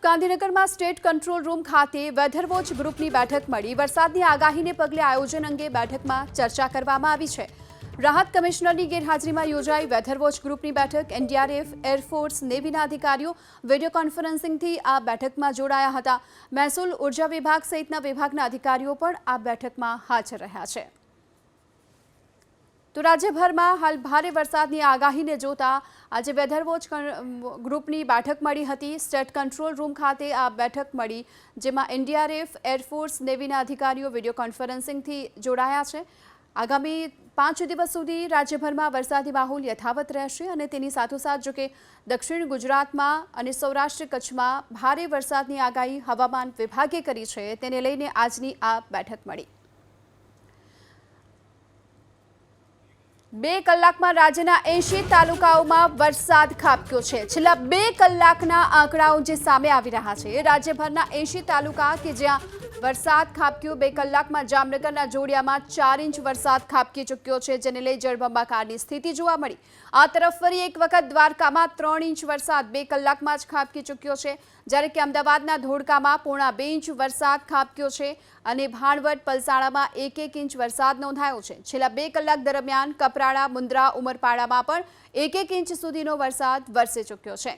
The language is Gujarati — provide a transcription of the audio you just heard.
ગાંધીનગરમાં સ્ટેટ કંટ્રોલ રૂમ ખાતે વેધર વોચ ગ્રુપની બેઠક મળી। વરસાદની આગાહીને પગલે આયોજન અંગે બેઠકમાં ચર્ચા કરવામાં આવી છે। રાહત કમિશનરની ગેરહાજરીમાં યોજાઈ વેધર વોચ ગ્રુપની બેઠક। એનડીઆરએફ, એરફોર્સ, નેવીના અધિકારીઓ વિડીયો કોન્ફરન્સિંગથી આ બેઠકમાં જોડાયા હતા। મહેસૂલ, ઉર્જા વિભાગ સહિતના વિભાગના અધિકારીઓ પણ આ બેઠકમાં હાજર રહ્યા છે। તો રાજ્યભરમાં હાલ ભારે વરસાદની આગાહીને જોતા આજે વેધર વોચ ગ્રુપની બેઠક મળી હતી। સ્ટેટ કંટ્રોલ રૂમ ખાતે આ બેઠક મળી, જેમાં એનડીઆરએફ, એરફોર્સ, નેવીના અધિકારીઓ વિડીયો કોન્ફરન્સિંગથી જોડાયા છે। આગામી 5 દિવસ સુધી રાજ્યભરમાં વરસાદી માહોલ યથાવત રહેશે અને તેની સાથોસાથ જોકે દક્ષિણ ગુજરાતમાં અને સૌરાષ્ટ્ર કચ્છમાં ભારે વરસાદની આગાહી હવામાન વિભાગે કરી છે, તેને લઈને આજની આ બેઠક મળી। 2 કલાકમાં રાજ્યના 80 તાલુકાઓમાં વરસાદ ખાબક્યો છે। છેલ્લા 2 કલાકના આંકડાઓ જે સામે આવી રહ્યા છે, રાજ્યભરના 80 તાલુકા કે જ્યાં વરસાદ ખાબક્યો। 2 કલાકમાં જામનગરના જોડિયામાં 4 ઇંચ વરસાદ ખાબકી ચૂક્યો છે, જેને લઈ જળબંબાકારની સ્થિતિ જોવા મળી। આ તરફ ફરી એક વખત દ્વારકામાં 3 ઇંચ વરસાદ 2 કલાકમાં જ ખાબકી ચૂક્યો છે, જ્યારે કે અમદાવાદના ધોળકામાં 1.5 ઇંચ વરસાદ ખાબક્યો છે અને ભાણવડ, પલસાણામાં 1 ઇંચ વરસાદ નોંધાયો છે। છેલ્લા 2 કલાક દરમિયાન કપરાડા, મુન્દ્રા, ઉમરપાડામાં પણ 1 ઇંચ સુધીનો વરસાદ વરસી ચૂક્યો છે।